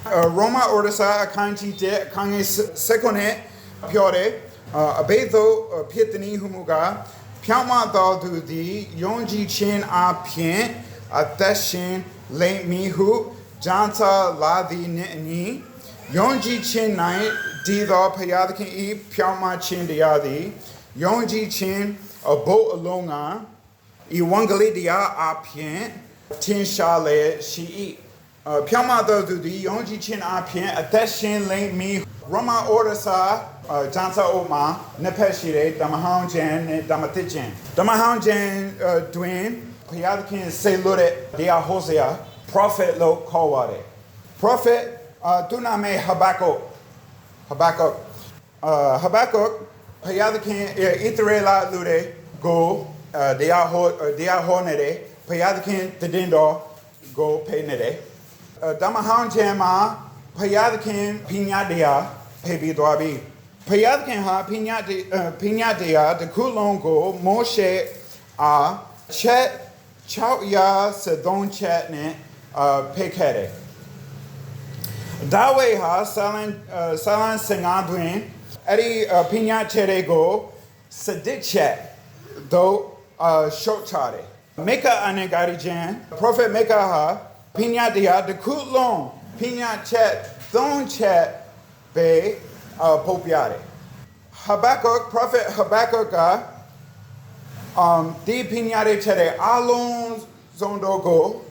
Roma Ordesa Kanji de Kangi Secone Piore Abeto Pietani Humuga Piama do the Yonji Chin A Pien Ateshin Le Mihu Janta Ladi Ni Yonji Chin Night Dido Payadakin E Piama Chin Diadi Yonji Chin a boat alonga Iwangali dia A Pien Tin Shale Shi Piama do the Yonji Chin A Pien Ateshin Le Mi Roma Ordesa Janta Oma Nepeshire Damahang Jan Damatijan Damahang Jan Dwayne Payadakin Selure Dia Hosea Prophet Lo Kawade Prophet Duname Habakkuk Payadakin Iterela Lude Go Dia Honede Payadakin Tedindo Go Penede Damahang Jama Payadakin Pinadia Pebi Dwabi Payadakin Ha Pinadia the Kulongo Moshe Chet Chow Ya Sedon Chetne Pekede Dawe Ha Salan Singadwin Eddie Pina Cherego Sedichet Do Shotchade Meka Anegari Jan Prophet Meka Ha Pina Dia the Kutlon Pina Chet Don Chet Be Popiade Habakkuk Prophet Habakkuk Di Pinade Chere Alon Zondogo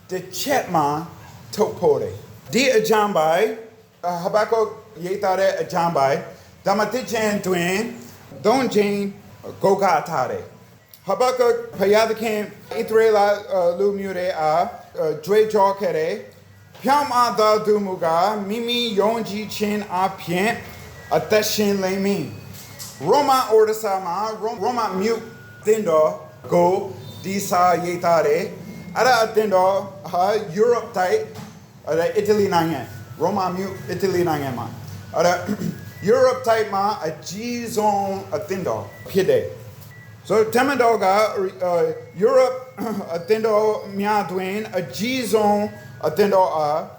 the Chetman Topore Di Ajambai Habakkuk Yetare Ajambai Damatijan Twin Don Jane Goga Tare Habakkuk Payadakin Itrela Lumure Dre Jokere Piam Ada Dumuga Mimi Yonji Chin A Pien Ateshin Lemi Roma Ordesama Roma Mute Dindo Go Disa Yetare Ada Dindo Ha Europe type Italy Nangan Roma Mute Italy Nangan Ada Europe type ma a G zone a Dindo Pide So Temandoga Europe a Dindo Mia Dwayne a G zone a Dindo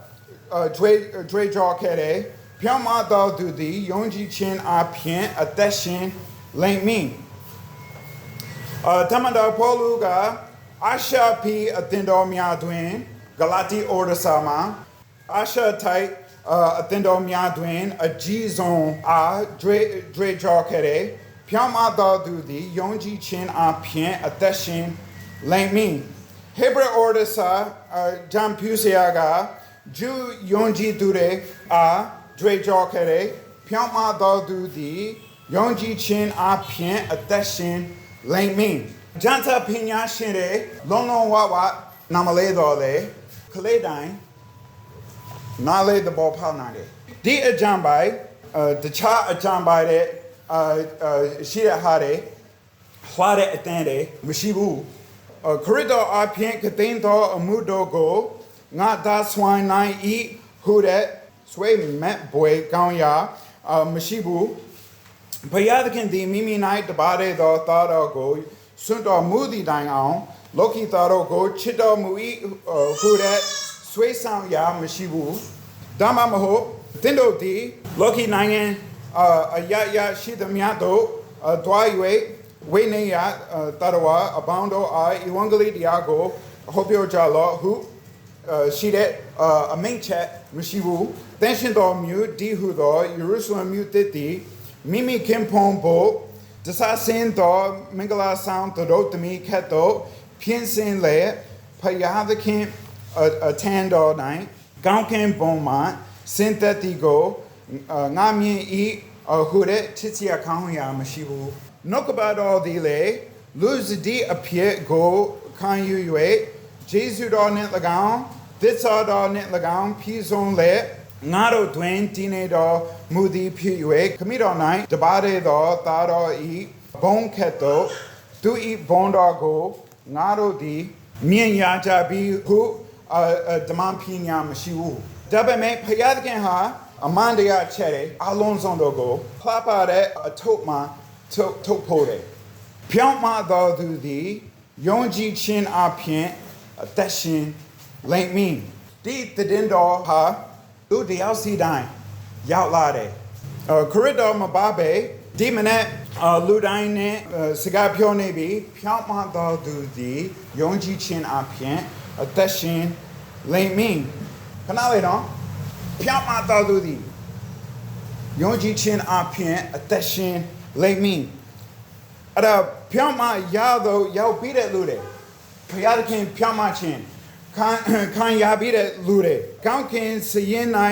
Dre Jaw Kere Piama Dal Dudi Yonji Chin A Pien a Deshin Lane Me Tamanda Poluga Asha P a Dindo Mia Dwayne Galati Order Sama Asha type a Dindo Mia Dwayne a G zone a Dre Jaw Kere Piama Dal Dudi Yonji Chin A Pien a Deshin Lane Me Hebrew Order Sa Jam Pusiaga Ju Yonji Dure a Dre Jaw Kere Piama Dal Dudi Yonji Chin A Pien a Deshin Lane Me Janta Pina Shire Lono Wawa Namale Dole Kaledine Nale the ball poundade. Di Ajambai, the cha Ajambai, Shira Hade, Hwade Atende, Mishibu, Corridor I Pien Katendo, Amudo Go, Not Da Swine 9 Eat, Hudet, Sway Met Boy, Ganya, Mishibu, Payadakin di Mimi Night, the body, the thought go, Sunto Moody Dang on, Loki thought go, Chito Mui, Hudet. Sway sound ya Mishibu Dama Maho Dindo di Loki Nangan ya Shida Miato Dwaywe Wayne ya Tarawa Abondo Iwangali Diago Hopio Jalo Who Shidet a main chat Mishibu Tenshin do mu Di Hudo Jerusalem Mutiti Mimi Kimpon Bo Desasin do Mingala sound to do to me Keto Piensin Le Payada Kim a tan all night, Gonkin Beaumont, Synthetico, Nami E, or Hudet, Titia Kanya Mashibu. Knock about all delay, lose the appear go, can you wait, Jesu do net lagown, Ditsa do net lagown, Peas on let, Nado Dwayne, Tine do, Moody Pue, commit all night, the body do, Thado eat, Bone Keto, do eat bone dog go, Nado di, Mian Yaja be who. Daman Pina Mashiwu. Dabame Payadagan Ha, Amandia Chere, Alonzo Go, Clapade, a Topma, Topode. Piantma do do the Yonji Chin A Pien, a Deshin, Link Me. Di the Dindo Ha, လူတယောက်စီတိုင်းရောက်လာတယ်ခရစ်တော်မပါပဲဒီမနေ့လူတိုင်းနဲ့စကားပြောနေပြီးဖြောင်းမှတော်သူသည်ယုံကြည်ခြင်းအပြင်အသက်ရှင်လိမ့်မည်ခဏလေးနော်ဖြောင်းမှတော်သူသည်ယုံကြည်ခြင်းအပြင်အသက်ရှင်လိမ့်မည်အဲ့ဒါဖြောင်းမှရတော့ရောက်ပြီးတဲ့လူတွေဘုရားသခင်ဖြောင်းမှခြင်းခံရပြီးတဲ့လူတွေကောင်းကင်စရင်၌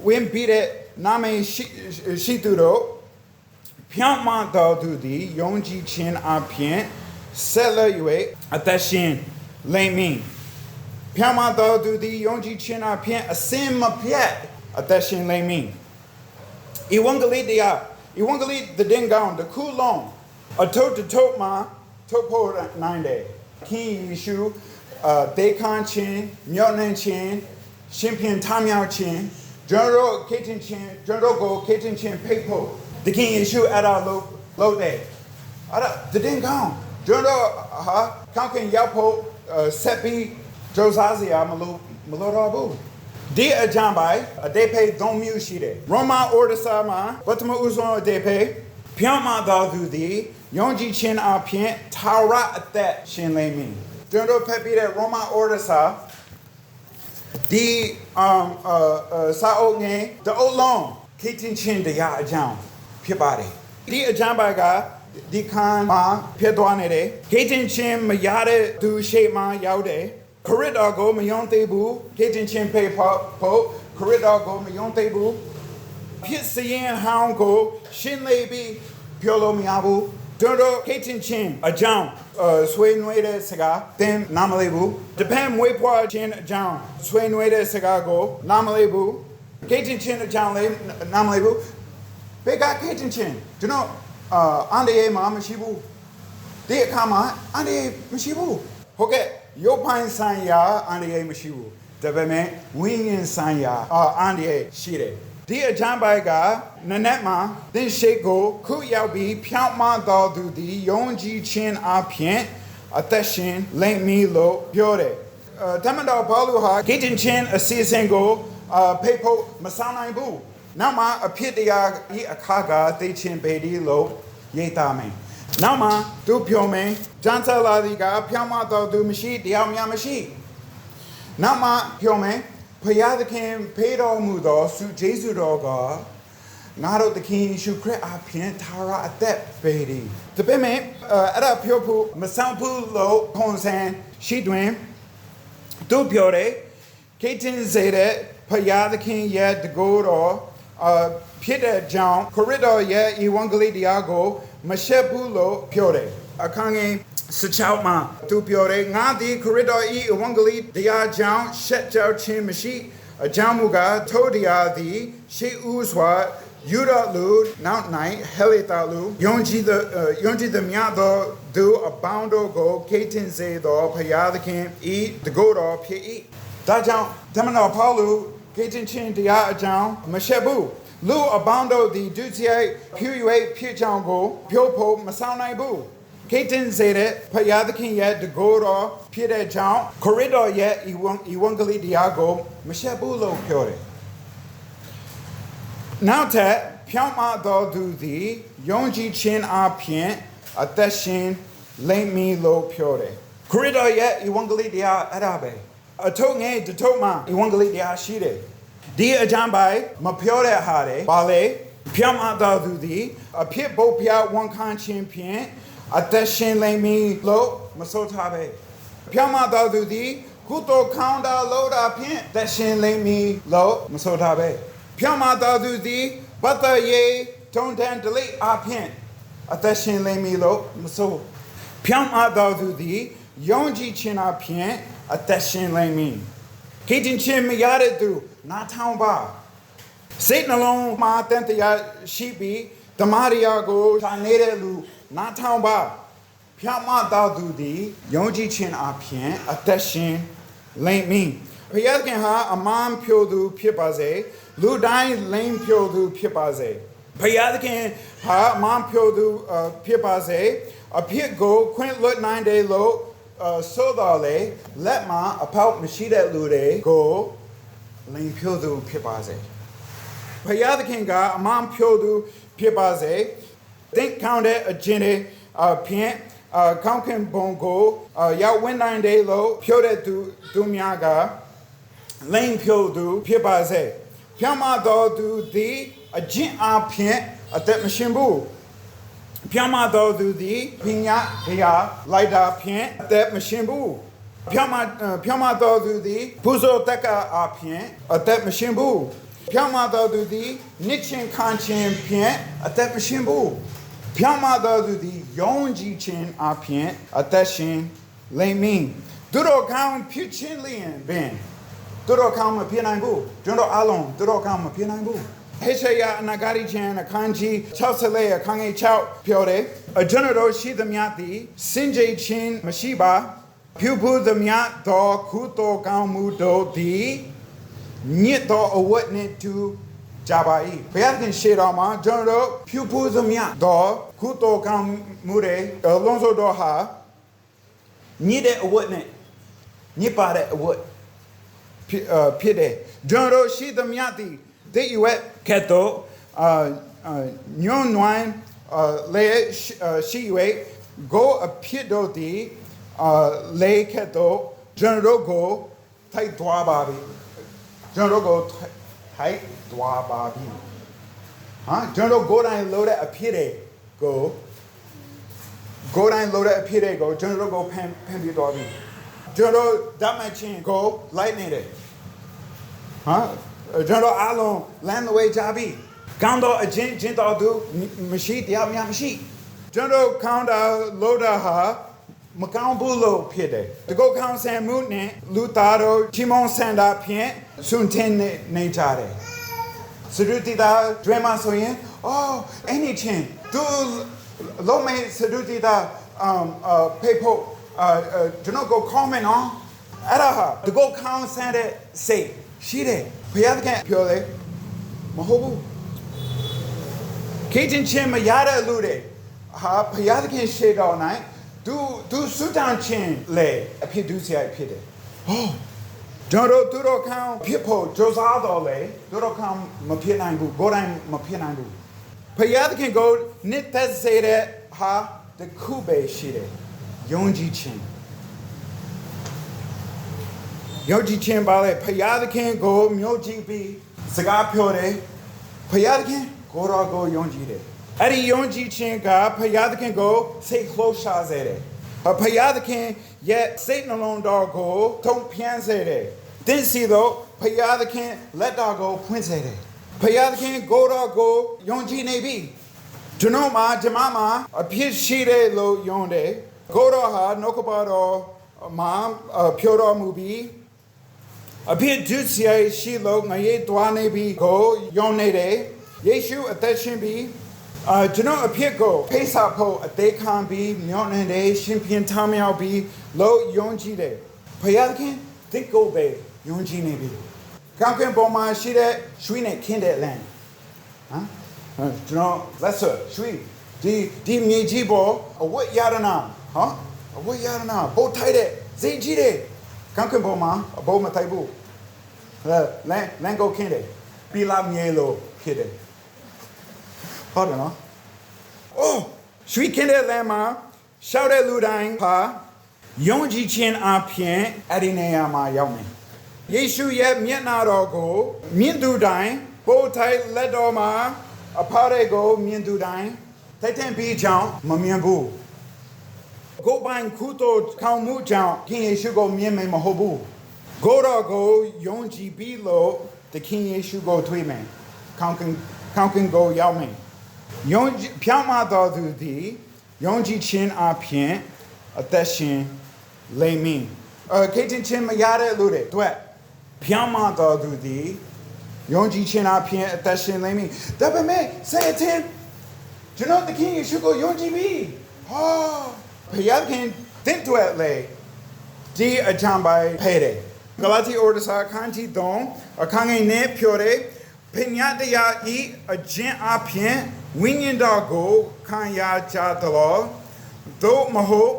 ဝင်ပြီးတဲ့နာမည်ရှိသူတို့ဖြောင်းမှတော်သူသည်ယုံကြည်ခြင်းအပြင်ဆက်လက်၍အသက်ရှင်လိမ့်မည်ဖြောင်းမှတော်သူသည်ယုံကြည်ခြင်းအပြင်အစင်မပြတ်အသက်ရှင်လိမ့်မည်ဧဝံဂေလိတရားဧဝံဂေလိသတင်းကောင်းတစ်ခုလုံးအထုပ်ထုတ်မှထုတ်ဖို့နိုင်တယ်ခင်ယေရှုဒေခန်ချင်းညောင်းနှင်းချင်းရှင်ပြန်ထမြောက်ချင်းကျွန်တော်ခေတင်ချင်းကျွန်တော်ကိုခေတင်ချင်းဖိတ်ဖို့တခင်ယေရှုအဲ့ဒါလို့တယ်အဲ့ဒါသတင်းကောင်းကျွန်တော်ကောင်းကင်ရောက်ဖို့ဆက်ပြီးကြိုးစားစရာမလိုတော့ဘူးဒီအကြံပိုင်အတေဖေ3မျိုးရှိတယ်ရောမာဩဒစာမှာပထမဦးဆုံးအတေဖေဖြောင်းမှတော်သူသည်ယုံကြည်ခြင်းအပြင်ထာဝရအသက်ရှင်လိမ့်မည်ကျွန်တော်ဖတ်ပြီးတဲ့ရောမာဩဒစာဒီစာအုပ်ငယ်တအုပ်လုံးခေတ္တချင်းတရားအကြောင်းဖြစ်ပါတယ်ဒီအကြောင်းပါကဒီခန်းမှာဖြစ်သွားနေတယ်ခေတ္တချင်းမရတဲ့သူရှိမှရောက်တယ်ခရစ်တော်ကိုမယုံသေးဘူးခေတ္တချင်းဖေဖို့ခရစ်တော်ကိုမယုံသေးဘူးဖြစ်စရင်ဟောင်းကိုရှင်းလေပြီးပြောလို့မရဘူးကျွန်တော်ခေတ္တချင်းအကြောင်းဆွေးနွေးတဲ့စကားသင်နားမလည်ဘူးတပည့်မွေးဖွားခြင်းအကြောင်းဆွေးနွေးတဲ့စကားကိုနားမလည်ဘူးခေတ္တချင်းအကြောင်းလည်းနားမလည်ဘူးဘေကခေတ္တချင်းကျွန်တော်အန်ဒီယေမှာမရှိဘူးဒီအခါမှာအန်ဒီယေမရှိဘူးဟုတ်ကဲ့ရုပ်ပိုင်းဆိုင်ရာအန်ဒီယေမရှိဘူးဒါပေမဲ့ဝိညာဉ်ဆိုင်ရာအန်ဒီယေရှိတယ်ဒီအချမ်းပိုက်ကနနက်မှာသင်ရှိကိုခုရောက်ပြီးဖြောင်းမှတော်သူသည်ယုံကြည်ခြင်းအပြင်အသက်ရှင်လိမ့်မည်လို့ပြောတယ်တမန်တော်ပေါလုဟာခေတ္တချင်းအစီအစဉ်ကိုဖိတ်ဖို့မဆောင်နိုင်ဘူးနောက်မှအဖြစ်တရားဤအခါကသိချင်းပေဒီလို့ရေးသားမယ်နောက်မှသူပြောမယ်ဂျန်ဆာလာဒီကဖြောင်းမှတော်သူမရှိတရားများမရှိနောက်မှပြောမယ်ဖျားသခင်ဖေးတော်မူသောဆုဂျေဇုတော်ကငါတို့သခင်ယေရှုခရစ်အပြင်သာရအသက်ပေသည်တပည့်မဲ့အဲ့ဒါပြောဖို့မဆောင်ဘူးလို့ခွန်ဆန်ရှိတွင်သူပြောတယ်ခေတ္တစေတဲ့ဖျားသခင်ရဲ့တကိုယ်တော်ဖြစ်တဲ့ကြောင့်ခရစ်တော်ရဲ့ဧဝံဂေလိတရားကိုမရှက်ဘူးလို့ပြောတယ်အခန်းငယ်16မှာသူပြောတယ်ငါသည်ခရစ်တော်၏ဧဝံဂေလိတရားကြောင့်ရှက်ကြောက်ခြင်းမရှိအကြောင်းမူကားထိုတရားသည်ရှေးဥစွာယူရလူနောက်၌ဟေလီတာလူယုံကြည်သမျှသောသူအပေါင်းတို့ကိုခေတ္တစေသောဘုရားသခင်ဤတကိုယ်တော်ဖြစ်၏ဒါကြောင့်ဓမ္မတော်ပေါလုခေတ္တချင်းတရားအကြောင်းမရှက်ဘူးလူအပေါင်းတို့သည်ဒုတိယဖြူ၍ဖြစ်ကြောင်းကိုပြောဖို့မဆောင်နိုင်ဘူးခေတ္တစေတဲ့ဘုရားသခင်ရဲ့တကိုယ်တော်ဖြစ်တဲ့ကြောင့်ခရစ်တော်ရဲ့ဧဝံဂေလိတရားကိုမရှက်ဘူးလို့ပြောတယ်နောက်ထပ်ဖြောင်းမှတော်သူသည်ယုံကြည်ခြင်းအပြင်အသက်ရှင်လိမ့်မည်လို့ပြောတယ်ခရစ်တော်ရဲ့ဧဝံဂေလိတရားအဲ့ဒါပဲအထုပ်ငယ်တထုပ်မှာဧဝံဂေလိတရားရှိတယ်ဒီအကြံပိုင်မပြောတဲ့ဟာတွေဘာလဲဖြောင်းမှတော်သူသည်အဖြစ်ဘုတ်ပြဝန်ခံခြင်းဖြင့်အသက်ရှင်လိမ့်မည်လို့မဆိုထားပဲဖြောင်းမှတော်သူသည်ကုသိုလ်ခေါင်းတာလို့တာဖြင့်သက်ရှင်လိမ့်မည်လို့မဆိုထားပဲဖြောင်းမှတော်သူသည်ဘတ်တရေထုံတန်ဒလိအဖြင့်အသက်ရှင်လိမ့်မည်လို့မဆိုဖြောင်းမှတော်သူသည်ယုံကြည်ခြင်းအဖြင့်အသက်ရှင်လိမ့်မည်ခေတ္တချင်းမရတဲ့သူနားထောင်ပါစိတ်နှလုံးမှာတန်တရားရှိပြီးဓမ္မရာကိုရှာနေတဲ့လူနားထောင်ပါဖြောင်းမှတော်သူသည်ယုံကြည်ခြင်းအပြင်အသက်ရှင်လိမ့်မည်ဘုရားခင်ဟာအမှန်ဖြိုသူဖြစ်ပါစေလူတိုင်းလိမ့်ဖြိုသူဖြစ်ပါစေဘုရားခင်ဟာအမှန်ဖြိုသူဖြစ်ပါစေအဖြစ်ကိုခွင့်လွတ်နိုင်တယ်လို့ဆိုတော့လေလက်မှာအဖောက်မရှိတဲ့လူတွေကို လိန်ဖြိုးသူဖြစ်ပါစေဖယားသခင်ကအမှန်ဖြိုးသူဖြစ်ပါစေသင်ကောင်းတဲ့အခြင်းတွေဖြင့်ကောင်းခင်ဘုံကိုရောက်ဝင်နိုင်တယ်လို့ဖြိုးတဲ့သူများကလိန်ဖြိုးသူဖြစ်ပါစေဖြောင့်မတော်သူသည်အကျင့်အဖြစ်အသက်မရှင်ဘူးဖြောင့်မတော်သူသည်ပညာတရားလိုက်တာဖြင့်အသက်မရှင်ဘူးဖြောင့်မတော်သူသည်ဘုဇောတက္ကအဖြစ်အသက်မရှင်ဘူးဖြောင့်မတော်သူသည်နှစ်ချင်းခံချင်းဖြင့်အသက်မရှင်ဘူးဖြောင့်မတော်သူသည်ယုံကြည်ခြင်းအဖြစ်အသက်ရှင်လိမ့်မည်သူတို့ကောင်းဖြစ်ခြင်းလျင်ပင်သူတို့ကောင်းမဖြစ်နိုင်ဘူးကျွန်တော်အားလုံးသူတို့ကောင်းမဖြစ်နိုင်ဘူးဟေရှာယအနာဂါရီချန်အခန်းကြီး64အခန်းကြီး6ပြောတယ်ကျွန်တော်ရှိသမျှသည်စင်ကြယ်ခြင်းမရှိပါဖြူဖူးသမျှသောခုတော်ကောင်းမှုတို့သည်ညစ်သောအဝတ်နှင့်တူကြပါ၏ဘုရားခင်ရှေ့တော်မှာကျွန်တော်ဖြူဖူးသမျှသောခုတော်ကောင်းမှုတွေလုံးစုံတော်ဟာညစ်တဲ့အဝတ်နဲ့ညစ်ပါတဲ့အဝတ်ဖြစ်တယ်ကျွန်တော်ရှိသမျှသည်ဒီရွက်ကဲ့သို့ညွန်နွိုင်းလေရှိရွက်ကိုအဖြစ်တို့သည်လေကဲ့သို့ကျွန်တော်ကိုထိုက်သွားပါပြီကျွန်တော်ကိုထိုက်သွားပါပြီကျွန်တော်ကိုယ်တိုင်လို့တဲ့အဖြစ်တွေကိုယ်တိုင်လို့တဲ့အဖြစ်တွေကိုကျွန်တော်ကိုဖန်ပြီးသွားပြီကျွန်တော်ဓမ္မချင်းကိုလိုက်နေတယ်ကျွန်တော်အားလုံးလမ်းဝေးကြပြီကောင်းတော့အချင်းတော်သူမရှိတရားများမရှိကျွန်တော်ကောင်းတာလို့တာဟာမကောင်းဘူးလို့ဖြစ်တယ်ဒီကိုကောင်းဆန်မှုနဲ့လူသားတို့ချီမွန်ဆန်တာဖြင့်ဆွန်တင်နေကြတယ်စရုတိတာဒရမာဆိုရင်အဲ့ဒီချင်းသူလုံးမဲစရုတိတာဖေဖို့ကျွန်တော်ကို comment နော်အဲ့ဒါဟာဒီကိုကောင်းဆန်တဲ့စိတ်ရှိတယ်ဘုရားသခင်ပြောတယ်မဟုတ်ဘူးခေတင်ချင်းမရတဲ့လူတွေဟာဘုရားသခင်ရှေ့တော်၌သူစွတ်တန်ချင်းလေအဖြစ်ဒုစရိုက်ဖြစ်တယ်ကျွန်တော်သူတို့ခံဖြစ်ဖို့ကြိုးစားတော်လေသူတို့ခံမဖြစ်နိုင်ဘူးကိုယ်တိုင်မဖြစ်နိုင်ဘူးဘုရားသခင်ကိုနှစ်သက်စေတဲ့ဟာတခုပဲရှိတယ်ယုံကြည်ခြင်းယုံကြည်ခြင်းပါလေဘုရားသခင်ကိုမျှော်ကြည့်ပြီးစကားပြောတယ်ဘုရားသခင်ကိုရောကိုယုံကြည်တယ်အဲ့ဒီယုံကြည်ခြင်းကဘုရားသခင်ကိုစိတ်လှုပ်ရှားစေတယ်ဘုရားသခင်ရဲ့စိတ်နှလုံးတော်ကိုထုံဖြန်းစေတယ်တင်စီတော့ဘုရားသခင်လက်တော်ကိုဖွင့်စေတယ်ဘုရားသခင်ကိုရောကိုယုံကြည်နေပြီကျွန်တော်မှာဓမ္မမှာအဖြစ်ရှိတယ်လို့ယုံတယ်ကိုရောဟာနှုတ်ကပတော်မှာဖြောတော်မူပြီးအဖြစ်ဒုစရိုက်ရှိလို့ငရေတွားနေပြီးကိုယုံနေတယ်ယေရှုအသက်ရှင်ပြီးကျွန်တော်အဖြစ်ကိုဖိတ်စာဖို့အသေးခံပြီးမျောနေတယ်ရှင်ပြန်ထမြောက်ပြီးလို့ယုံကြည်တယ်ဘုရားသခင်ဒီကိုပဲယုံကြည်နေပြီကောင်းကင်ဘုံမှာရှိတဲ့ရွှေနဲ့ခင်းတဲ့လမ်းကျွန်တော်လက်ဆာရွှေဒီမြေကြီးပေါ်အဝတ်ရတနာအဝတ်ရတနာပို့ထိုက်တဲ့ဇင်ကြီးတဲ့ကောင်းကင်ဘုံမှာအဘုံမထိုက်ဘူးလမ်းကိုခင်းတယ်ပီလာမြေလို့ဖြစ်တယ်ဟုတ်တယ်နော်ရွှေခင်းတဲ့လမ်းမှာရှောက်တဲ့လူတိုင်းဟာယုံကြည်ခြင်းအပြင်အဲ့ဒီနေရာမှာရောက်မယ်ယေရှုရဲ့မျက်နှာတော်ကိုမြင်သူတိုင်းပို့ထိုက်လက်တော်မှာအဖရဲကိုမြင်သူတိုင်းတိုက်တဲ့ပြီးကြောင့်မမြင်ဘူးကိုပိုင်ခုတို့ခေါင်းမှုကြောင့်ခင်ယေရှုကိုမြင်မယ်မဟုတ်ဘူးကိုတော်ကိုယုံကြည်ပြီးလို့တခင်ယေရှုကိုတွေ့မယ်ခေါင်းကင်ကိုရောက်မယ်ယုံဖြောင်းမတော်သူသည်ယုံကြည်ခြင်းအပြင်အသက်ရှင်လိမ့်မည်ခေတ္တချင်းမရတဲ့လူတွေတွေ့ဖြောင်းမတော်သူသည်ယုံကြည်ခြင်းအပြင်အသက်ရှင်လိမ့်မည်ဒါပေမဲ့ဆယ်တင်ကျွန်တော်တခင်ယေရှုကိုယုံကြည်ပြီးဘုရားခင်တင်တွေ့လေဒီအချမ်းပိုင်ဖဲတယ်ဂလာတိဩဒစာခန်းကြီး3အခန်းငယ်နဲ့ပြောတယ်ပညာတရားဤအကျင့်အပြင်ဝိညာဉ်တော်ကိုခံရကြသောသို့မဟုတ်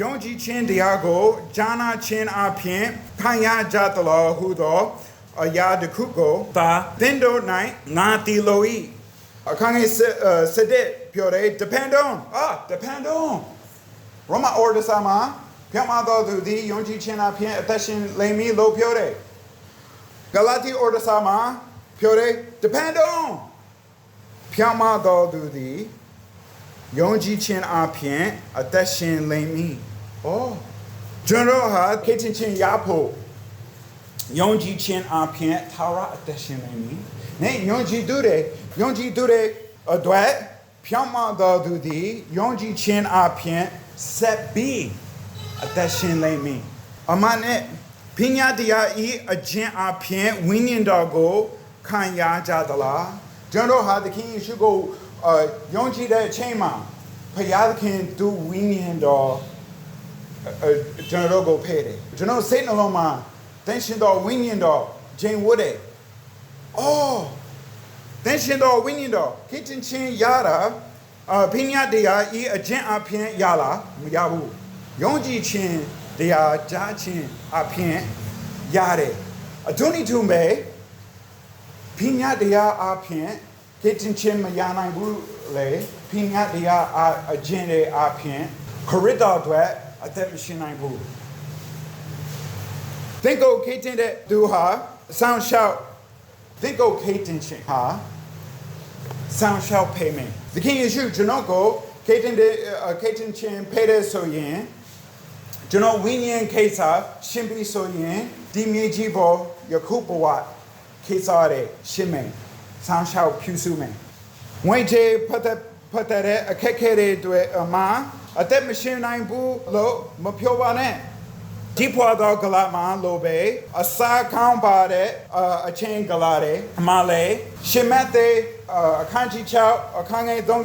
ယုံကြည်ခြင်းတရားကိုဂျာနာခြင်းအပြင်ခံရကြသောဟုသော a ya de kuko ta dindo nai ngati loi akange sedet pyore depend on Roma order sama pyama do di yonji chena pien attention lemi lo pyore Galati order sama pyore depend on pyama do di yonji chen a pien attention lemi oh general ha kitchen chen yapo Yonji chen a pien tara attention lemi ne yonji dure adwet pyama do di yonji chen a pien set B attention lemi amane pinya dia I agent a pien winning dogo kan ya jadala general ha the king should go yonji that chema paya can do winning dog general go pay general say no ma tension dog winning dog Jane Woody oh tension dog winning dog kitchen chin yada pinya dia I agent a pien yala yabu yonji chin dia ja chin a pien yare adoni tumbe pinya dia a pien kitchen chin mayana bu le pinya dia a agent a pien corridor dwet atet machine nine bu think go kitchen that do ha sound shout think go kitchen chin ha sound shout payment the king is you Janoko kitchen de kitchen chin pay de so yin Jano winyan kesa shimbi so yin dimye jibo yakupawa kesa de shime sound shout pusu me when je put that a kekere do ma atet machine nine bu lo mapyo ba ne Deepwa do galama lobe a sa count ba de a chain galare male shimete a kanji chow a kange don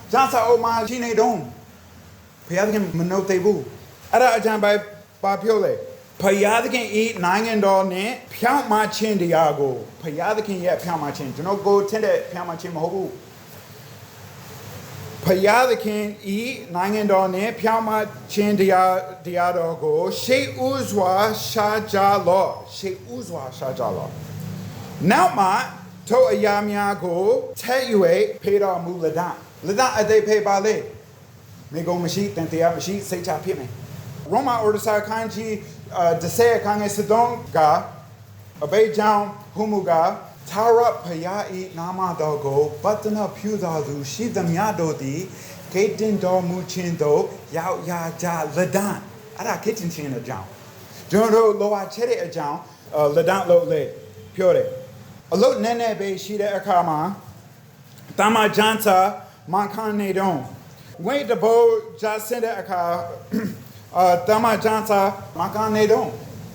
jansa o ma chine don Payadkin manote bu ara ajan by Papiole Payadkin eat nine and all ne Piam ma chin diago Payadkin yet Piama chin do not go tend Piama chin hobu Payadkin eat nine and all ne Piama chin diago she uzwa shajalo now ma to a yamia go tell you a paid on muladan Ladan a day pay ballet Mego machine, Tantia machine, say chapime. Roma or the Sakanji, the say Kange Sedon ga, obey Jam, Humuga, Tara Payai Nama Dogo, Button up Pudadu, she the Miado di, Katin do Muchindo, Yao Ya Ja Ladan, Ada kitchen chin a jam. Jono Loa Cherry a jam, Ladan lo le, Pure. A lot nene be she de Akama, Tama Janta, Mankane don. Wait the bow just send a car Tama Janta Makane don.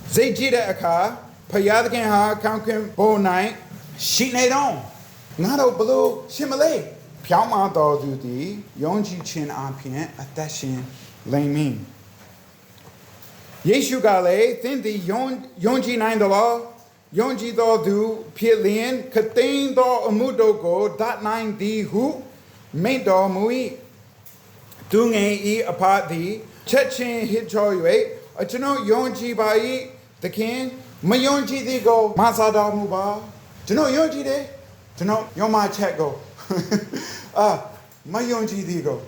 Zejida a car, Payadkin ha, Kankin Bo night, she ne don. Nado below Shimale. Piama do duty, Yonji chin ampien, attaching lame. Yeshu gale, think the Yonji $9, Yonji do do, Pielin, Katain do Amudo go, dot 9 D who, Main do Mui. Dung e apart the Chechin hit joy a chino yonji bai the king mayonji the go Masada muba Jino yonji de Jino yoma check go mayonji the go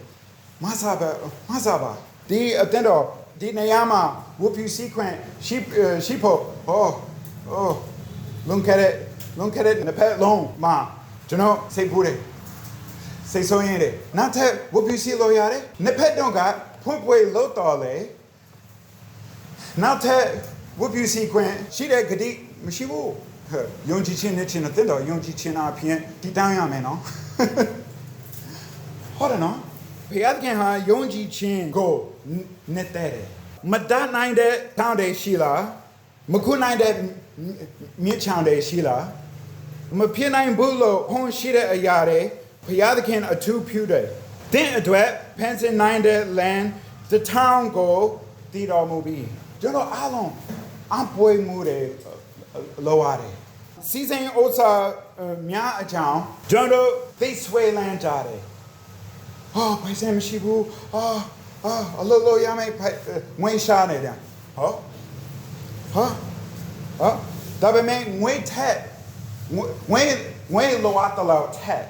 Masaba the attendo the Nayama whoop you sequent sheepo oh look at it in the pet long ma Jino say booty Say so in it. Not that what you see loyare. Nepet don't got point way low tole. Not that what you see Gwen. She that could eat Mishibu. Yonji chin a thindo, Yonji chin a pien, Titania meno. Hold on. Piatkin ha Yonji chin go netere. Madat 9 de pound Sheila. Maku 9 de Michande Sheila. Mapia 9 bulo hon shida a yare. Payadakin a 2 pewder. Then a duet, pens in 9 de land, the town go, Dido Mubi. Jono Alon, Ampoy Mude Loade. Season Osa Mia Ajan, Jono, they sway land jade. Oh, Paisam Shibu, a little yame, Wayne Shane. ဒါပေမဲ့ငွေထက်ငွေလိုအပ်တဲ့လောက်ထက်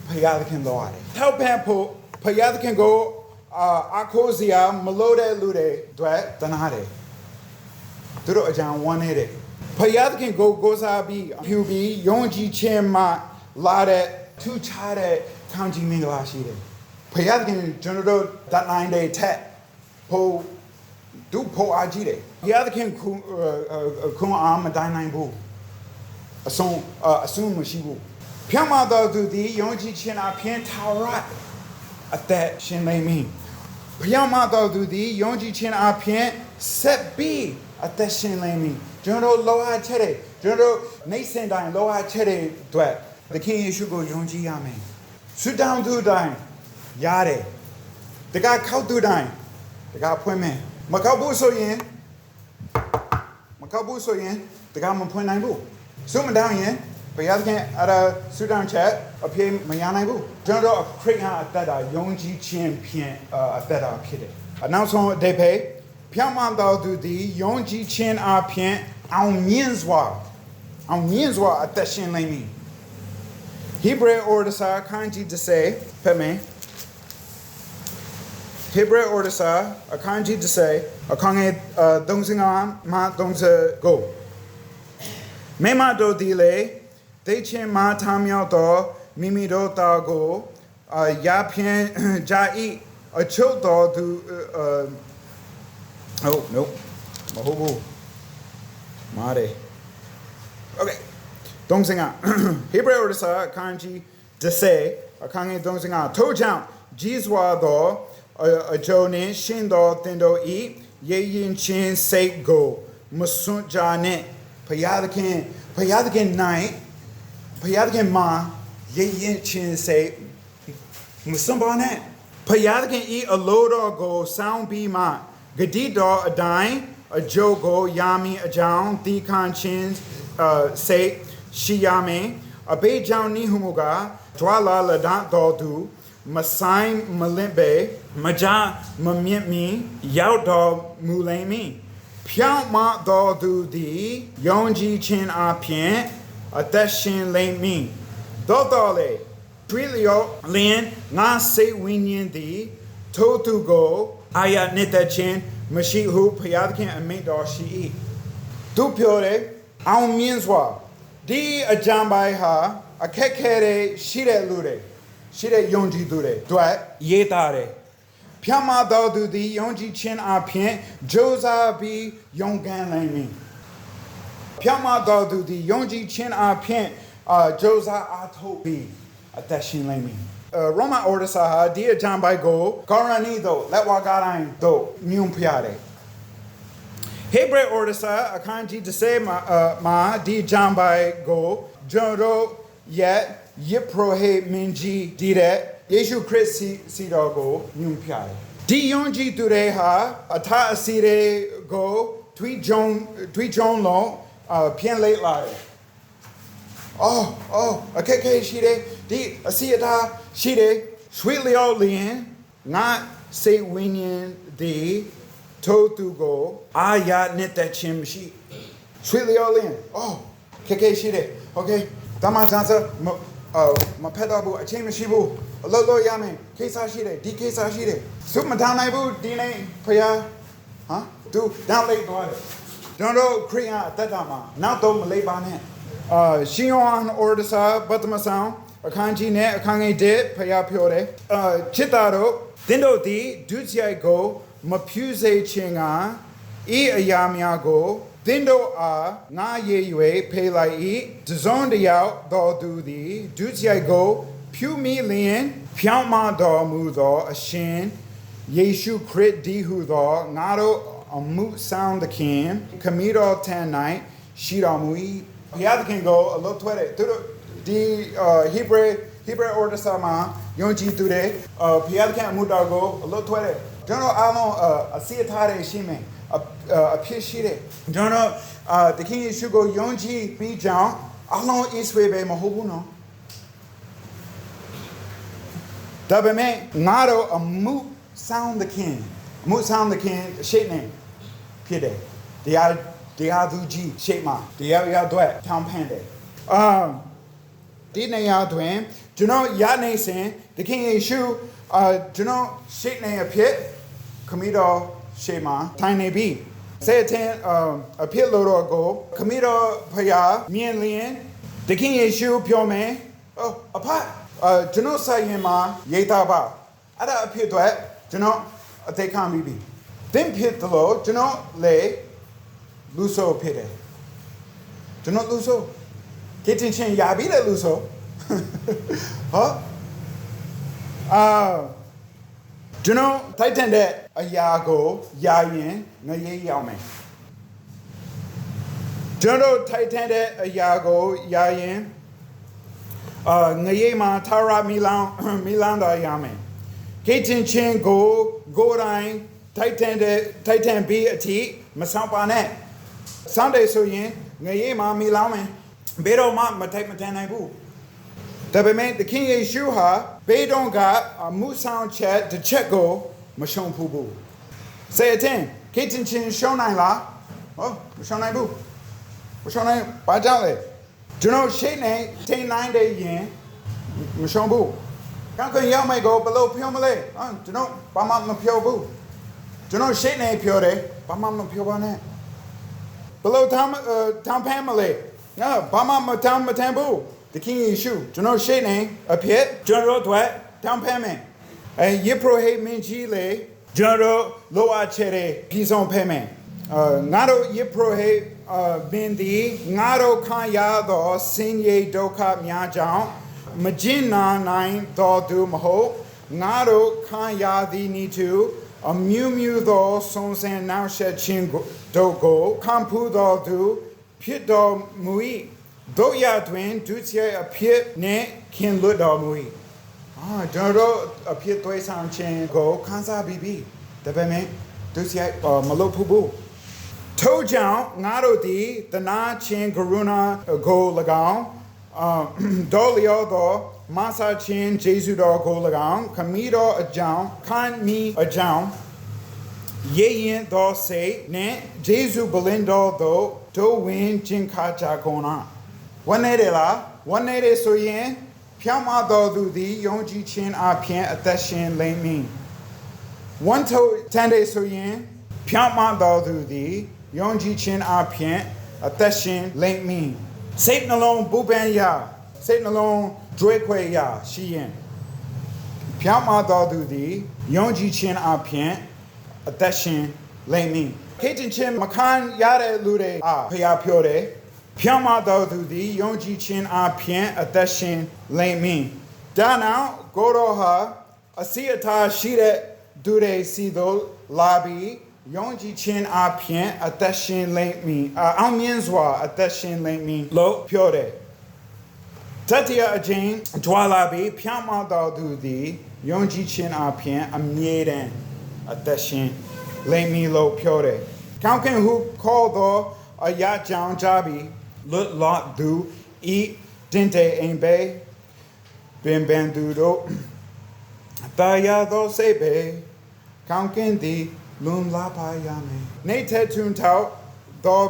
ဖယားသခင်လိုအပ်တယ်ထောက်ပံ့ဖို့ဖယားသခင်ကိုအခုစရာမလိုတဲ့လူတွေတွေ့တနာတယ်သူတို့အကြောင်းဝမ်းနေတယ်ဖယားသခင်ကိုစားပြီးဖြူပြီးယုံကြည်ခြင်းမှလာတဲ့ထူးခြားတဲ့ခံကြည်မင်္ဂလာရှိတယ်ဖယားသခင်ကျွန်တော်တို့တတ်နိုင်တဲ့ထက်ဖို့ဖို့အားကြီးတယ်ဘုရားသခင်ခွန်အားမတိုင်းနိုင်ဘူးအဆုံးမရှိဘူးဖြတ်မှတော်သူသည်ယုံကြည်ခြင်းအပြင်ထာဝရအသက်ရှင်နေမည်ဘုရားမှတော်သူသည်ယုံကြည်ခြင်းအပြင်ဆက်ပြီးအသက်ရှင်နေမည်ကျွန်တော်လောဟာချက်တယ်ကျွန်တော်နေစင်တိုင်းလောဟာချက်တယ်တွေ့သခင်ယေရှုကိုယုံကြည်ရမယ်ဆုတောင်းသူတိုင်းရတယ်တကခောက်သူတိုင်းတကဖွင့်မယ်မကောက်ဘူးဆိုရင်တကမဖွင့်နိုင်ဘူးစုမတောင်းရင်ဘုရားသခင်အဲ့ဒါဆုတောင်းချက်အပြေမရနိုင်ဘူးကျွန်တော်ခရစ်ယာန်အသက်တာယုံကြည်ခြင်းဖြင့်အသက်တာဖြစ်တယ်အနောက်ဆုံးအဓိပ္ပာယ်ဖြောင့်မတ်တော်သူသည်ယုံကြည်ခြင်းအပြင်အောင်မြင်စွာအသက်ရှင်နိုင်မည် Hebrew ဩရစာခန်းကြီး30ဖတ်မယ်Hebrew ဩရစာအခန်းကြီး30အခန်းငယ်35မှ39မိမတို့ဒီလေသိချင်းမထားမြောက်သောမိမိတို့သားကိုရဖြင့်ဂျာဤအချုပ်တော်သူno မဟုတ်ဘူးမားတယ် Okay 35 Hebrew ဩရစာအခန်းကြီး30အခန်းငယ်35ထို့ကြောင့်ကြီးစွာသောအကျိုးနှင့်ရှင်းသောတင်တို့ဤရေရင်ချင်းစိတ်ကိုမစွန့်ကြနဲ့ဘုရားသခင်နိုင်ဘုရားသခင်မှာရေရင်ချင်းစိတ်မစွန့်ပါနဲ့ဘုရားသခင်ဤအလိုတော်ကိုစောင်းပြီးမှဂတိတော်အတိုင်းအကျိုးကိုယာမီအကြောင်းတီခံချင်းစိတ်ရှိရမယ်အဘေးကြောင့်နိဟုမကဒွါလာလဒတော်သူမဆိုင်မလင့်ပဲမကြမမြင့်မီရောက်တော်မူလိမ့်မည်ဖြောင့်မတော်သူသည်ယုံကြည်ခြင်းအပြင်အသက်ရှင်လိမ့်မည်တော်လေထွေလျောလင်းငါစိတ်ဝိညာဉ်သည်ထိုသူကိုအာရနေတဲ့ခြင်းမရှိဟုဖျားသခင်အမိန့်တော်ရှိ၏သူပြောတယ်အောင်မြင်စွာဒီအကြံပိုင်ဟာအခက်ခဲတဲ့ရှိတဲ့လူတွေရှိတဲ့ယုံကြည်သူတွေတွေ့ရေးသားတယ်ဖြတ်မတော်သူသည်ယုံကြည်ခြင်းအပြင်ဂျိုးစားပြီးယုံကြည်နိုင်မည်ဖြတ်မတော်သူသည်ယုံကြည်ခြင်းအပြင်ဂျိုးစားအားထုတ်ပြီးအသက်ရှင်နိုင်မည်Roman order sa di ajam by go Korani do let wa garan do nyum pyare Hebrew order sa akanji to say ma di ajam by go joro yet yiprohe minji di that Yeshu Christ si do go nyum pyare di yonji today ha ata asire go tweet John lo pian late lie Oh, okay, she did. See it, she did. Sweetly all in, not say winning the toe to go. Ya knit that chim she. Sweetly all in. Oh, okay, she did. Okay, Dama Jansa, my pedabu, a chim she boo. Lolo Yami, Kesa she did, DK she did. Super down I boo, Dine, Paya. Huh? Do down late water. Don't know, Kriya, Tadama. Now don't Malay Banet. Shion Ordasa, Batamasound, a kanji net, a kangi did, Paya Piore, Chitaro, Dindo di, Dutia go, Mapuse Chinga, E Ayamiago, Dindo na ye yue, pay like e, Dizon de yao, do do di, Dutia go, Pew me lin, Piama do mudo, a shin, Yeshu crit di hudo, Nado, a moot sound the kin, Kamido tan night, Shiramui. He can go a little twelve. The Hebrew order sama yonji today. He can move go a little twelve. Jono alon a siatare shime a pishire. Jono the king should go yonji be John alon iswe be mahobuno. Double me nado a moot sound the king. Moot sound the king shape name. Pide. The တရားသူကြီးရှေ့မှာတရားရအတွက်ထောင်ဖန်တယ်ဒီနေရာတွင်ကျွန်တော်ရနေစဉ်သခင်ယေရှုကျွန်တော်ရှေ့နေအဖြစ်ခမီးတော်ရှေ့မှာထိုင်နေပြီစေတင်အဖြစ်လို့တော့ကိုခမီးတော်ဖယားမြင်လျင်သခင်ယေရှုပြောမယ်အဖကျွန်တော်ဆိုင်ရင်မှာရေးသားပါအဲ့ဒါအဖြစ်အတွက်ကျွန်တော်အသေးခံပြီးပြီသင်ဖြစ်တယ်လို့ကျွန်တော်လေလူဆိုဖြစ်တယ်ကျွန်တော်လူဆိုကိတင်ချင်းရပြီလေလူဆိုဟောကျွန်တော်ထိုက်တန်တဲ့အရာကိုရရင်ငရေရောက်မယ်ကျွန်တော်ထိုက်တန်တဲ့အရာကိုရရင်ငရေမှာထာဝရမီလန်းတော်ရမယ်ကိတင်ချင်းကိုတိုင်းထိုက်တန်ပြီးအထိမဆောင်ပါနဲ့ Sunday ဆိုရင်ငရေမှာမီလောင်းမယ်ဘယ်တော့မှမထိုက်မတန်နိုင်ဘူးဒါပေမဲ့သခင်ယေရှုဟာဘေးတုန်းကမှုဆောင်ချက်တစ်ချက်ကိုမရှုံးဘူးစေတင်ကိတင်ချင်းရှုံးနိုင်လားဟောမရှုံးနိုင်ဘူးမရှုံးနိုင်ဘာကြောင့်လဲကျွန်တော်ရှေ့နေထိန်နိုင်တဲ့ရင်မရှုံးဘူးကောင်းကင်ရောက်မယ်ကိုဘလို့ပြောမလဲကျွန်တော်ဘာမှမပြောဘူးကျွန်တော်ရှေ့နေပြောတယ်ဘာမှမပြောပါနဲ့ဘလို့တောင်းဖမ်းမလဲဘာမှမတောင်းမတန်ဘူးသခင်ယေရှုကျွန်တော်ရှေ့နေအဖြစ်ကျွန်တော်တို့တောင်းဖမ်းမယ်ယေပရိုဟိတ်မင်းကြီးလေကျွန်တော်လိုအပ်ချက်တွေပြည်စုံဖမ်းမယ်ငါတို့ယေပရိုဟိတ်မင်းဒီငါတို့ခံရသောဆင်းရဲဒုက္ခများကြောင့်မကျဉ်းနာနိုင်တော်သူမဟုတ်ငါတို့ခံရသည်နည်းတူအမျိုးသောဆုံးစံနောက်ဆက်ခြင်းတို့ကိုခံဖူးတော်သူဖြစ်တော်မူ၏တို့ရတွင်ဒုတိယအဖြစ်နှင့်ခင်လွတ်တော်မူ၏ကျွန်တော်အဖြစ်သွေးဆောင်ခြင်းကိုခံစားပြီးပြီဒါပေမဲ့ဒုတိယမလုပ်ဘူးထို့ကြောင့်ငါတို့သည်တနာခြင်းကရုဏာကို၎င်းဒေါ်လျောသောမဆာချင်းဂျေဇုတော်ကို၎င်းခမီးတော်အကြောင်းခံမီအကြောင်းယေရင်သောစိတ်နှင့်ဂျေဇုပလင်တော်တို့ဒိုဝင်ချင်းခါချကုန်နာဝန်းနေတယ်လားဝန်းနေတယ်ဆိုရင်ဖြောင်းမတော်သူသည်ယုံကြည်ခြင်းအပြင်အသက်ရှင်လိမ့်မည်ဝန်းထိုတန်တယ်ဆိုရင်ဖြောင်းမတော်သူသည်ယုံကြည်ခြင်းအပြင်အသက်ရှင်လိမ့်မည်စိတ်နှလုံးပူပန်ရာစိတ်နှလုံးကြွေးခွေရာရှိရင်ဖြောင်းမတော်သူသည်ယုံကြည်ခြင်းအပြင်အသက်ရှင်လိမ့်မည်ခေတ္တချင်းမခံရတဲ့လူတွေဖျားပြောတယ်ဖြောင်းမတော်သူသည်ယုံကြည်ခြင်းအပြင်အသက်ရှင်လိမ့်မည်ဒါနောက်ကိုရောဟာအစီအထားရှိတဲ့သူတွေစီတို့လာပြီးယုံကြည်ခြင်းအပြင်အသက်ရှင်လိမ့်မည်အောင်မြင်စွာအသက်ရှင်လိမ့်မည်လို့ပြောတယ်တတိယအကျင့်ဒွါလာပြီးဖြောင်းမတော်သူသည်ယုံကြည်ခြင်းအပြင်အမြဲတမ်းအသက်ရှင်လိမ့်မည်လို့ပြောတယ်ကောင်းကင်ဟုခေါ်သောအရာကြောင့်ကြပြီးလွတ်လော့သူဤတင်တဲ့အိမ်ပဲပင်ပန်သူတို့တာယာသောစိတ်ပဲကောင်းကင်သည်လွန်လာပါရမယ်နေထထွန်းထောက်သော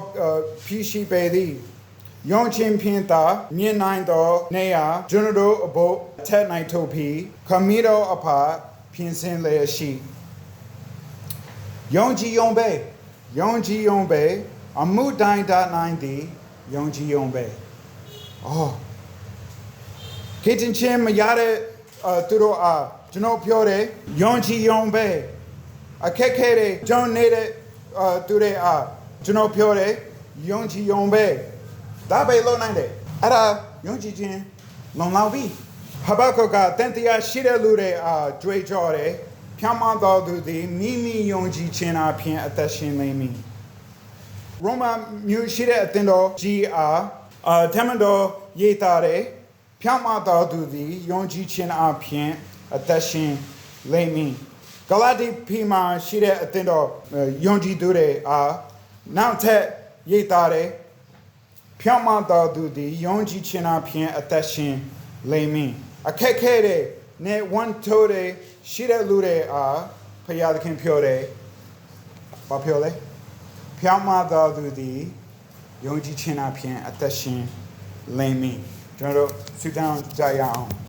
ဖြီးရှိပေသည်ယုံချင်းဖြင့်သာမြင်နိုင်သောနေရာကျွန်တော်တို့အဖို့ထက်နိုင်ထုတ်ပြီးခမီးတော်အဖဖြင်းစင်လျက်ရှိယုံကြည်ယုံပဲယုံကြည်ယုံပဲအမှုတိုင်းဒါနိုင်သည်ယုံကြည်ယုံပဲခေတ္တချင်းမရတဲ့သူတို့ကျွန်တော်ပြောတယ်ယုံကြည်ယုံပဲအခက်ခဲတွေကျွန်တော်နေတဲ့သူတွေကျွန်တော်ပြောတယ်ယုံကြည်ယုံပဲဒါပဲလို့နိုင်တယ်အဲ့ဒါယုံကြည်ခြင်းလုံလောက်ပြီဟဘကုတ်ကတန်တရားရှိတဲ့လူတွေကြွေးကြော်တယ်ဖြောင်းမတော်သူသည်မိမိယုံကြည်ခြင်းအပြင်အသက်ရှင်လိမ့်မည်ရောမမျိုးရှိတဲ့အသင်းတော်ကြီးထမန်တော်ရေးသားတယ်ဖြောင်းမတော်သူသည်ယုံကြည်ခြင်းအပြင်အသက်ရှင်လိမ့်မည်ဂလာတိဖိမှာရှိတဲ့အသင်းတော်ယုံကြည်သူတွေနောက်ထပ်ရေးသားတယ်ဖြောင်းမတော်သူသည်ယုံကြည်ခြင်းအပြင်အသက်ရှင်လိမ့်မည်အခက်ခဲတဲ့နဲ့ဝန်တိုးတဲ့ရှိတဲ့လူတွေဖယားသခင်ပြောတယ်ဘာပြောလဲ ဖျောင်းမသောသူသည်ယုံကြည်ခြင်းအပြင်အသက်ရှင်လိမ့်မည်ကျွန်တော်တို့ဆုတောင်းကြရအောင်